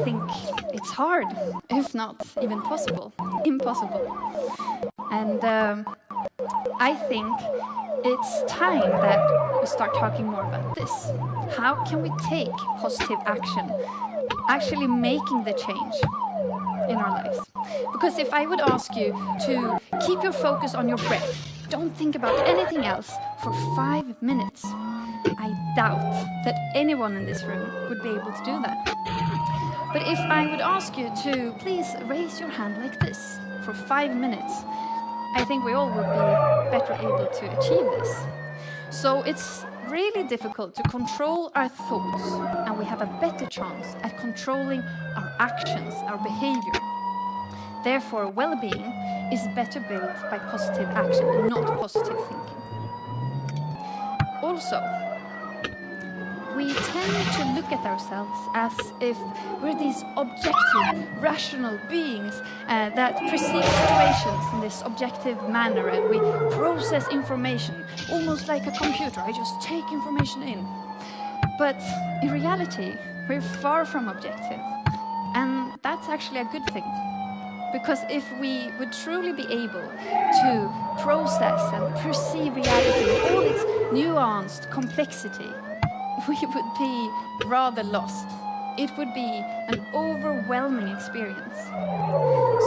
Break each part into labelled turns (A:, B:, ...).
A: think it's hard, if not even impossible. And I think it's time that we start talking more about this. How can we take positive action, actually making the change in our lives? Because if I would ask you to keep your focus on your breath, don't think about anything else for 5 minutes, I doubt that anyone in this room would be able to do that. But if I would ask you to please raise your hand like this for 5 minutes, I think we all would be better able to achieve this. So it's really difficult to control our thoughts, and we have a better chance at controlling our actions, our behavior. Therefore, well-being is better built by positive action and not positive thinking. Also, we tend to look at ourselves as if we're these objective, rational beings that perceive situations in this objective manner, and we process information almost like a computer. I just take information in. But in reality, we're far from objective, and that's actually a good thing. Because if we would truly be able to process and perceive reality in all its nuanced complexity, we would be rather lost. It would be an overwhelming experience.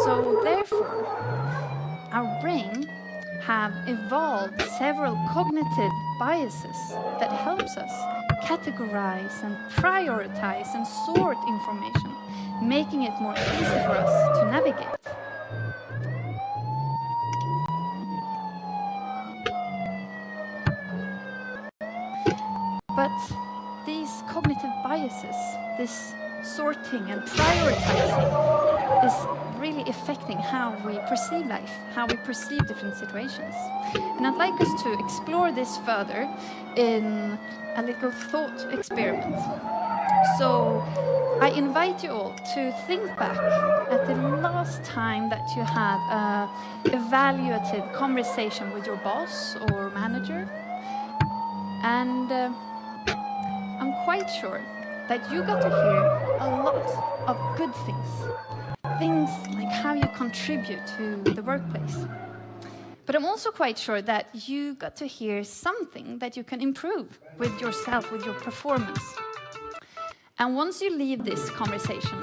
A: So therefore, our brain have evolved several cognitive biases that helps us categorize and prioritize and sort information, making it more easy for us to navigate. But these cognitive biases, this sorting and prioritizing, is really affecting how we perceive life, how we perceive different situations. And I'd like us to explore this further in a little thought experiment. So I invite you all to think back at the last time that you had an evaluative conversation with your boss or manager. And I'm quite sure that you got to hear a lot of good things. Things like how you contribute to the workplace. But I'm also quite sure that you got to hear something that you can improve with yourself, with your performance. And once you leave this conversation,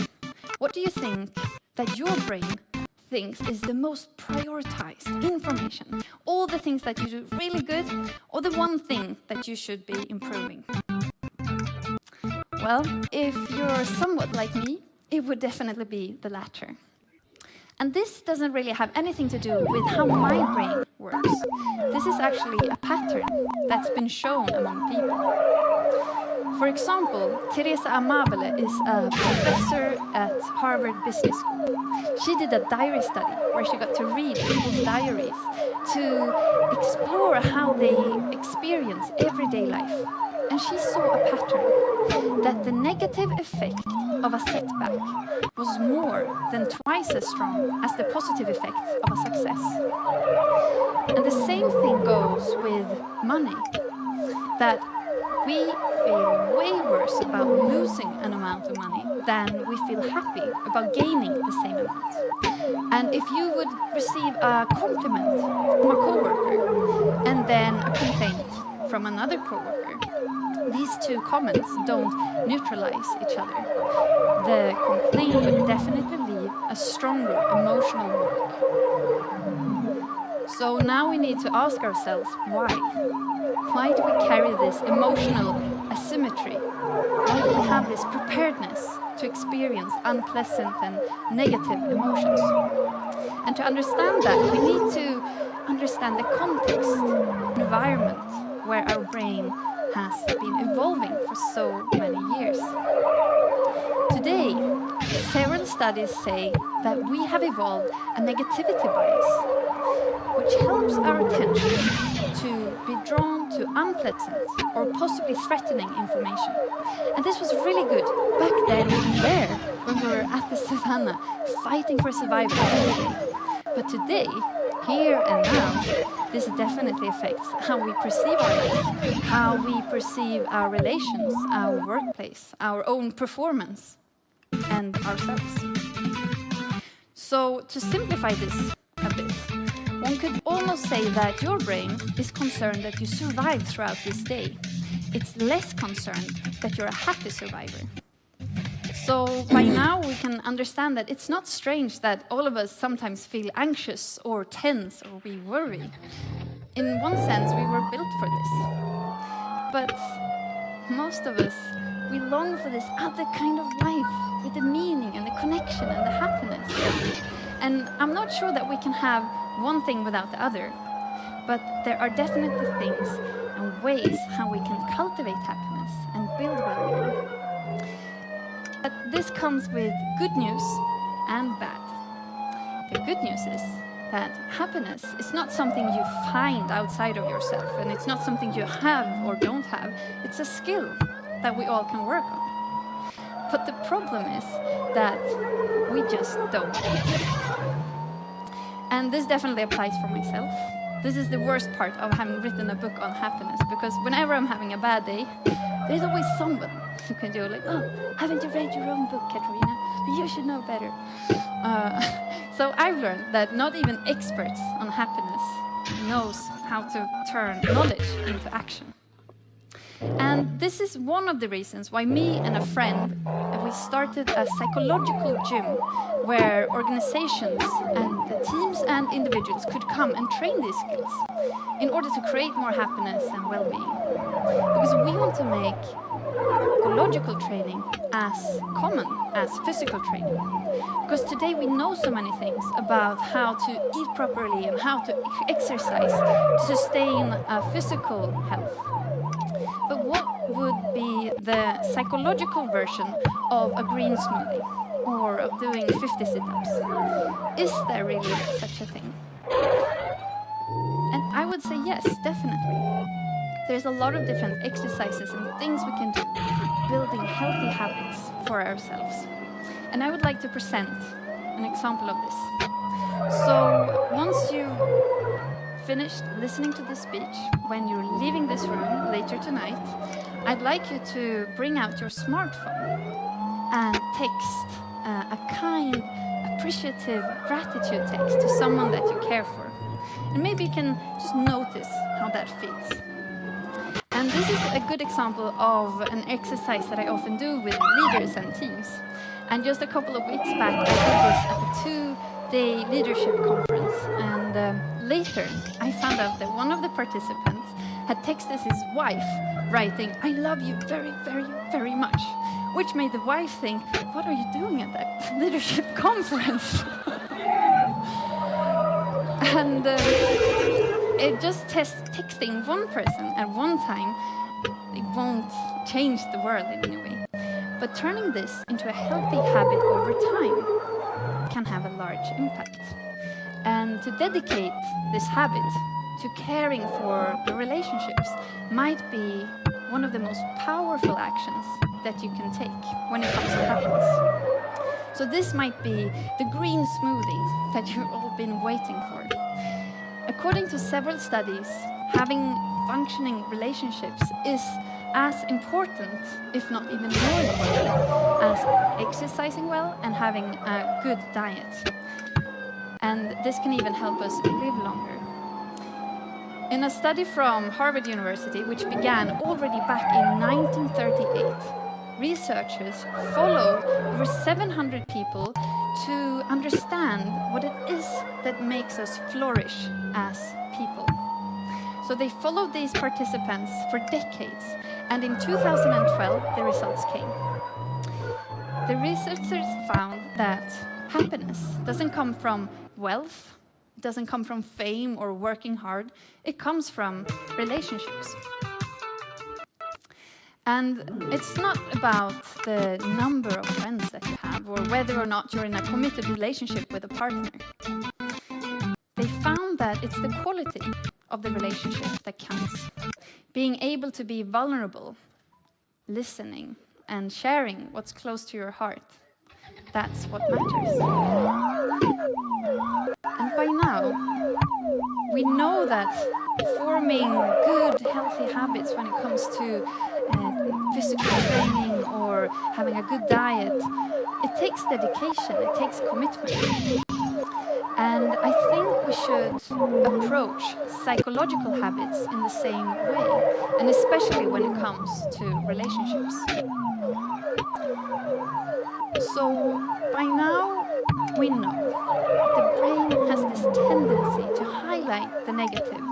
A: what do you think that your brain thinks is the most prioritized information? All the things that you do really good, or the one thing that you should be improving? Well, if you're somewhat like me, it would definitely be the latter. And this doesn't really have anything to do with how my brain works. This is actually a pattern that's been shown among people. For example, Teresa Amabile is a professor at Harvard Business School. She did a diary study where she got to read people's diaries to explore how they experience everyday life. And she saw a pattern that the negative effect of a setback was more than twice as strong as the positive effect of a success. And the same thing goes with money, that we feel way worse about losing an amount of money than we feel happy about gaining the same amount. And if you would receive a compliment from a coworker and then a complaint from another coworker, these two comments don't neutralize each other. The complaint would definitely leave a stronger emotional mark. So now we need to ask ourselves why. Why do we carry this emotional asymmetry? Why do we have this preparedness to experience unpleasant and negative emotions? And to understand that, we need to understand the context, environment where our brain has been evolving for so many years. Today, several studies say that we have evolved a negativity bias, which helps our attention to be drawn to unpleasant or possibly threatening information. And this was really good back then and there, when we were at the savannah fighting for survival every day. But today, here and now, this definitely affects how we perceive our life, how we perceive our relations, our workplace, our own performance. and ourselves. So to simplify this a bit, one could almost say that your brain is concerned that you survive throughout this day. It's less concerned that you're a happy survivor. So by now we can understand that it's not strange that all of us sometimes feel anxious or tense or we worry. In one sense, we were built for this. But most of us, we long for this other kind of life with the meaning and the connection and the happiness. And I'm not sure that we can have one thing without the other, but there are definitely things and ways how we can cultivate happiness and build well-being. But this comes with good news and bad. The good news is that happiness is not something you find outside of yourself, and it's not something you have or don't have. It's a skill that we all can work on. But the problem is that we just don't do it. And this definitely applies for myself. This is the worst part of having written a book on happiness, because whenever I'm having a bad day, there's always someone who can do like, oh, haven't you read your own book, Katarina? You should know better. So I've learned that not even experts on happiness knows how to turn knowledge into action. And this is one of the reasons why me and a friend, we started a psychological gym where organizations and the teams and individuals could come and train these skills in order to create more happiness and well-being. Because we want to make psychological training as common as physical training. Because today we know so many things about how to eat properly and how to exercise to sustain physical health. But what would be the psychological version of a green smoothie or of doing 50 sit-ups? Is there really such a thing? And I would say yes, definitely. There's a lot of different exercises and things we can do, building healthy habits for ourselves. And I would like to present an example of this. So once you finished listening to this speech, when you're leaving this room later tonight, I'd like you to bring out your smartphone and text a kind, appreciative gratitude text to someone that you care for. And maybe you can just notice how that feels. And this is a good example of an exercise that I often do with leaders and teams. And just a couple of weeks back, I did this at a 2-day leadership conference. And later, I found out that one of the participants had texted his wife, writing, "I love you very, very, very much," which made the wife think, what are you doing at that leadership conference? And it just texting one person at one time, it won't change the world in any way. But turning this into a healthy habit over time can have a large impact. And to dedicate this habit to caring for your relationships might be one of the most powerful actions that you can take when it comes to happiness. So this might be the green smoothie that you've all been waiting for. According to several studies, having functioning relationships is as important, if not even more important, as exercising well and having a good diet. And this can even help us live longer. In a study from Harvard University, which began already back in 1938, researchers followed over 700 people to understand what it is that makes us flourish as people. So they followed these participants for decades, and in 2012, the results came. The researchers found that happiness doesn't come from wealth, it doesn't come from fame or working hard, it comes from relationships. And it's not about the number of friends that you have or whether or not you're in a committed relationship with a partner. They found that it's the quality of the relationship that counts. Being able to be vulnerable, listening, and sharing what's close to your heart. That's what matters. And by now, we know that forming good, healthy habits when it comes to physical training or or having a good diet, it takes dedication, it takes commitment. And I think we should approach psychological habits in the same way, and especially when it comes to relationships. So by now, we know the brain has this tendency to highlight the negative,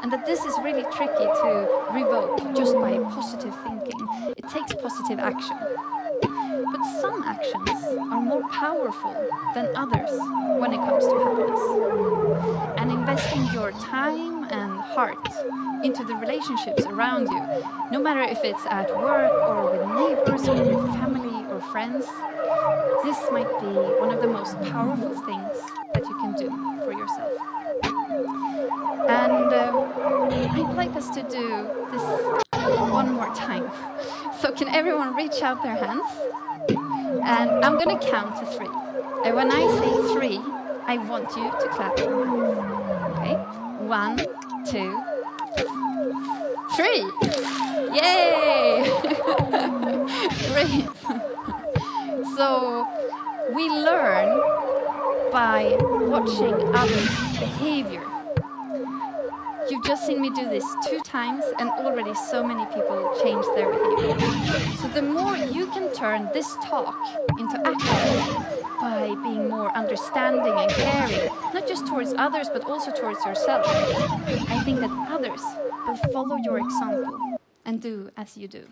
A: and that this is really tricky to revoke just by positive thinking. It takes positive action. But some actions are more powerful than others when it comes to happiness. And investing your time and heart into the relationships around you, no matter if it's at work or with neighbors or with family or friends, this might be one of the most powerful things that you can do for yourself. And I'd like us to do this one more time. So can everyone reach out their hands? And I'm going to count to 3. And when I say 3, I want you to clap your hands. Okay? 1, 2, 3. Yay! Great. So we learn by watching others' behavior. You've just seen me do this 2 times, and already so many people changed their behavior. So the more you can turn this talk into action by being more understanding and caring, not just towards others, but also towards yourself, I think that others will follow your example and do as you do.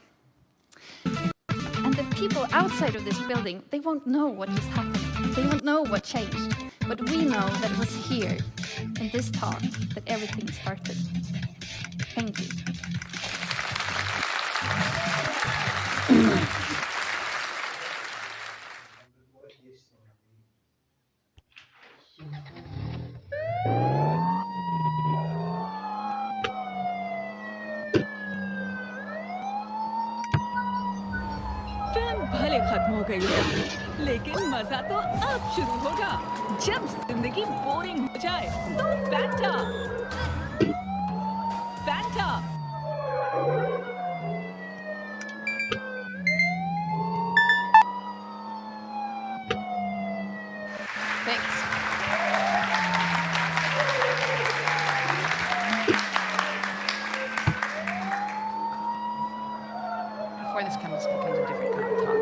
A: And the people outside of this building, they won't know what just happened. They won't know what changed. But we know that it was here, in this talk, that everything started. Thank you.
B: Film भले खत्म हो गई है, लेकिन मजा तो अब शुरू होगा। जब जिंदगी बोरिंग हो जाए तो Fanta Fanta
C: Thanks. Before this becomes a different kind of talk.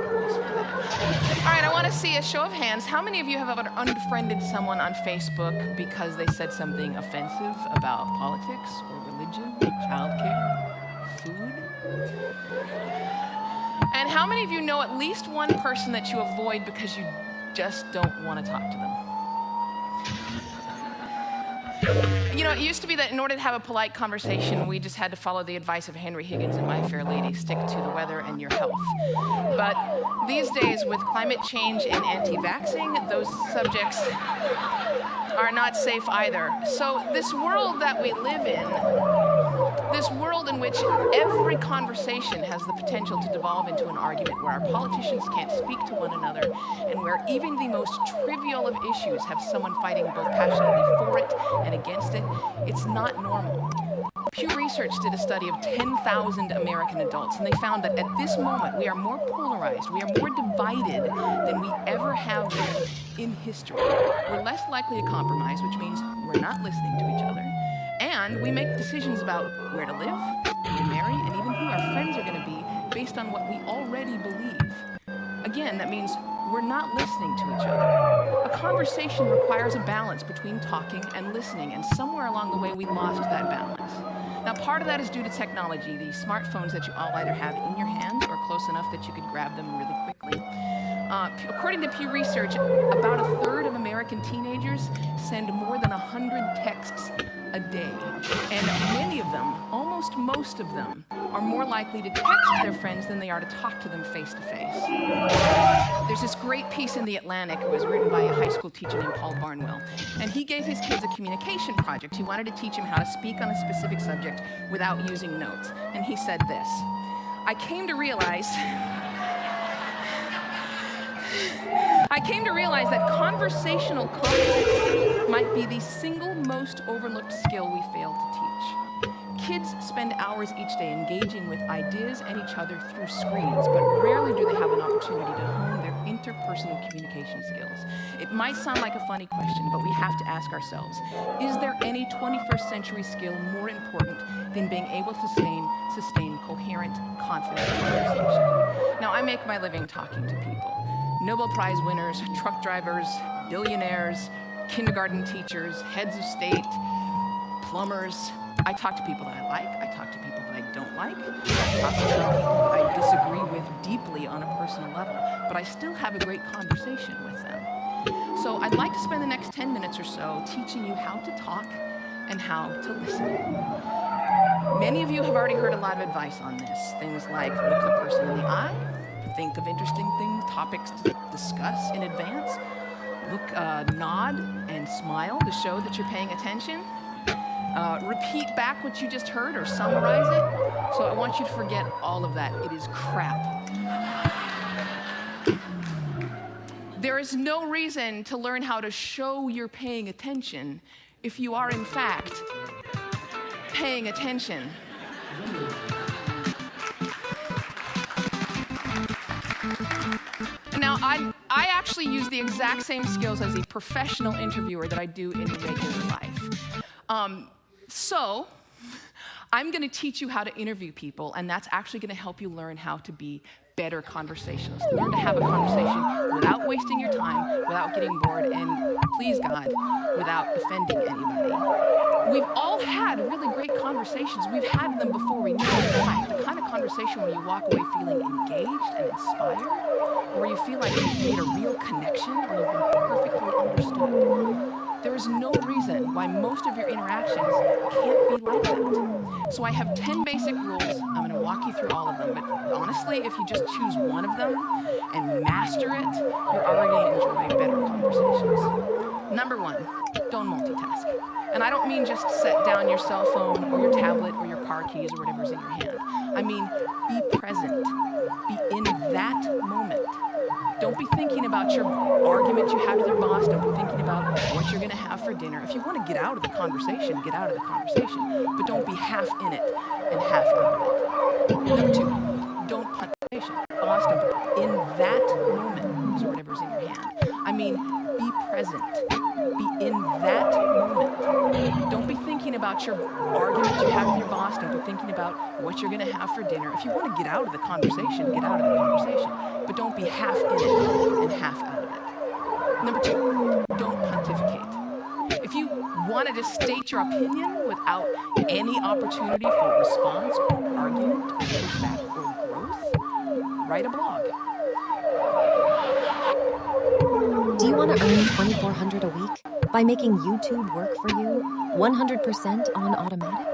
C: All right, I want to see a show of hands. How many of you have ever unfriended someone on Facebook because they said something offensive about politics or religion, childcare, food? And how many of you know at least one person that you avoid because you just don't want to talk to them? You know, it used to be that in order to have a polite conversation, we just had to follow the advice of Henry Higgins and My Fair Lady, stick to the weather and your health. But these days, with climate change and anti-vaxxing, those subjects are not safe either. So this world that we live in, this world in which every conversation has the potential to devolve into an argument, where our politicians can't speak to one another, and where even the most trivial of issues have someone fighting both passionately for it and against it, it's not normal. Pew Research did a study of 10,000 American adults, and they found that at this moment we are more polarized, we are more divided than we ever have been in history. We're less likely to compromise, which means we're not listening to each other. And we make decisions about where to live, who to marry, and even who our friends are going to be based on what we already believe. Again, that means we're not listening to each other. A conversation requires a balance between talking and listening, and somewhere along the way we lost that balance. Now, part of that is due to technology, the smartphones that you all either have in your hands or close enough that you could grab them really quickly. According to Pew Research, about 1/3 of American teenagers send more than 100 texts a day. And many of them, almost most of them, are more likely to text their friends than they are to talk to them face to face. There's this great piece in The Atlantic. It was written by a high school teacher named Paul Barnwell. And he gave his kids a communication project. He wanted to teach them how to speak on a specific subject without using notes. And he said this: I came to realize that conversational competence might be the single most overlooked skill we fail to teach. Kids spend hours each day engaging with ideas and each other through screens, but rarely do they have an opportunity to hone their interpersonal communication skills. It might sound like a funny question, but we have to ask ourselves, is there any 21st century skill more important than being able to sustain coherent, confident conversation? Now, I make my living talking to people. Nobel Prize winners, truck drivers, billionaires, kindergarten teachers, heads of state, plumbers. I talk to people that I like, I talk to people that I don't like, I talk to some people that I disagree with deeply on a personal level, but I still have a great conversation with them. So I'd like to spend the next 10 minutes or so teaching you how to talk and how to listen. Many of you have already heard a lot of advice on this. Things like look the person in the eye, think of interesting things, topics to discuss in advance, nod and smile to show that you're paying attention. Repeat back what you just heard or summarize it. So I want you to forget all of that. It is crap. There is no reason to learn how to show you're paying attention if you are, in fact, paying attention. Now, I actually use the exact same skills as a professional interviewer that I do in regular life. So I'm going to teach you how to interview people, and that's actually going to help you learn how to be better conversationalists. Learn to have a conversation without wasting your time, without getting bored, and please God, without offending anybody. We've all had really great conversations. We've had them before we knew it. The kind of conversation where you walk away feeling engaged and inspired, or where you feel like you've made a real connection or you've been perfectly understood. There is no reason why most of your interactions can't be like that. So I have 10 basic rules. I'm going to walk you through all of them, but honestly, if you just choose one of them and master it, you're already going to enjoy better conversations. Number one, don't multitask. And I don't mean just set down your cell phone or your tablet or your car keys or whatever's in your hand. I mean, be present. Be in that moment. Don't be thinking about your argument you had with your boss. Don't be thinking about what you're going to have for dinner. If you want to get out of the conversation, get out of the conversation. But don't be half in it and half out of it. Number two, don't punt the conversation. Boss, don't be in that moment, so whatever's in your hand. I mean, be present. Be in that moment. Don't be thinking about your argument you had with your boss. Don't be thinking about what you're going to have for dinner. If you want to get out of the conversation, get out of the conversation. But don't be half in it and half out of it. Number two, don't pontificate. If you want to just state your opinion without any opportunity for response or argument or pushback or growth, write a blog.
D: Do you want to earn $2,400 a week by making YouTube work for you 100% on automatic?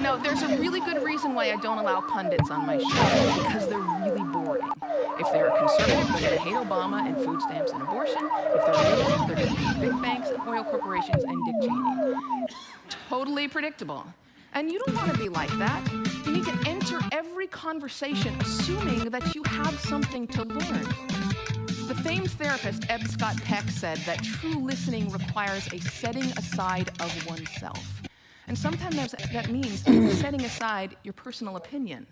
C: No, there's a really good reason why I don't allow pundits on my show, because they're really boring. If they're a conservative, they're going to hate Obama and food stamps and abortion. If they're liberal, they're going to hate big banks and oil corporations and Dick Cheney. Totally predictable. And you don't want to be like that. You need to enter every conversation assuming that you have something to learn. The famed therapist Eb Scott Peck said that true listening requires a setting aside of oneself. And sometimes that means setting aside your personal opinion.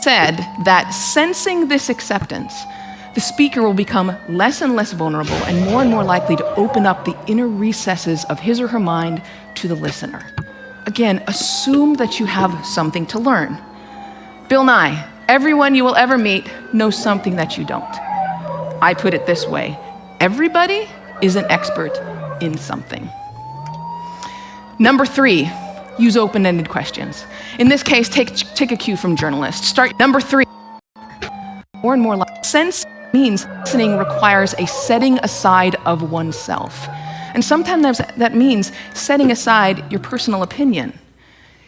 C: said that sensing this acceptance, the speaker will become less and less vulnerable and more likely to open up the inner recesses of his or her mind to the listener. Again, assume that you have something to learn. Bill Nye, everyone you will ever meet knows something that you don't. I put it this way, everybody is an expert in something. Number 3, use open-ended questions. In this case, take a cue from journalists. Start. Number 3, more and more like sense means listening requires a setting aside of oneself. And sometimes that means setting aside your personal opinion.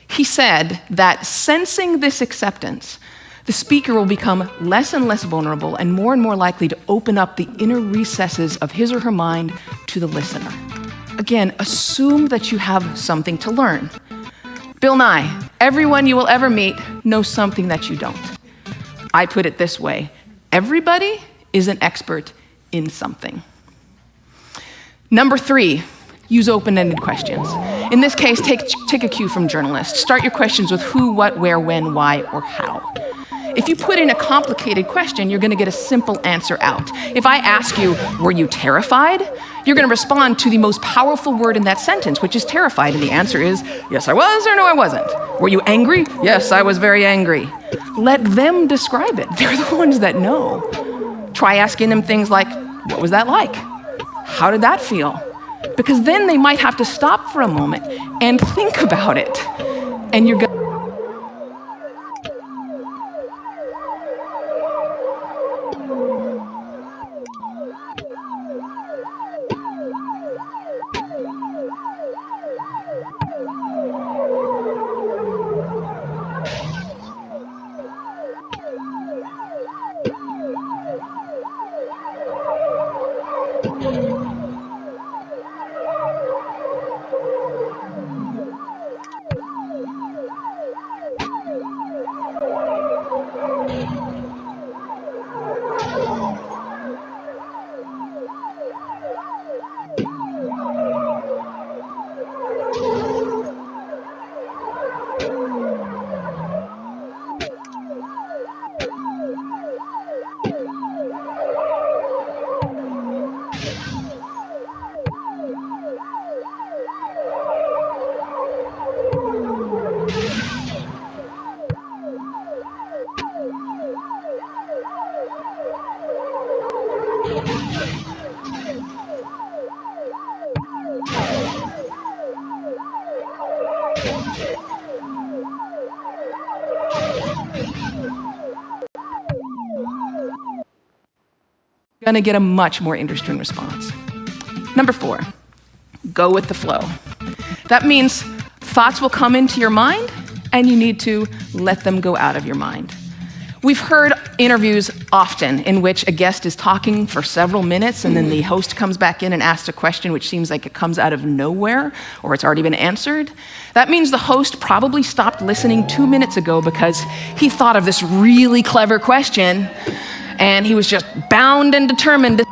C: He said that sensing this acceptance, the speaker will become less and less vulnerable and more likely to open up the inner recesses of his or her mind to the listener. Again, assume that you have something to learn. Bill Nye, everyone you will ever meet knows something that you don't. I put it this way, everybody is an expert in something. Number 3, use open-ended questions. In this case, take a cue from journalists. Start your questions with who, what, where, when, why, or how. If you put in a complicated question, you're going to get a simple answer out. If I ask you, were you terrified? You're going to respond to the most powerful word in that sentence, which is terrified, and the answer is, yes, I was, or no, I wasn't. Were you angry? Yes, I was very angry. Let them describe it. They're the ones that know. Try asking them things like, what was that like? How did that feel? Because then they might have to stop for a moment and think about it. And you're going to get a much more interesting response. Number 4, go with the flow. That means thoughts will come into your mind, and you need to let them go out of your mind. We've heard interviews often in which a guest is talking for several minutes, and then the host comes back in and asks a question which seems like it comes out of nowhere, or it's already been answered. That means the host probably stopped listening 2 minutes ago because he thought of this really clever question, and he was just bound and determined to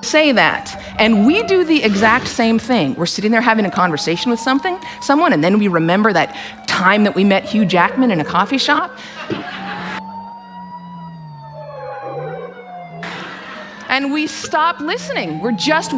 C: say that. And we do the exact same thing. We're sitting there having a conversation with someone, and then we remember that time that we met Hugh Jackman in a coffee shop. And we stop listening. We're just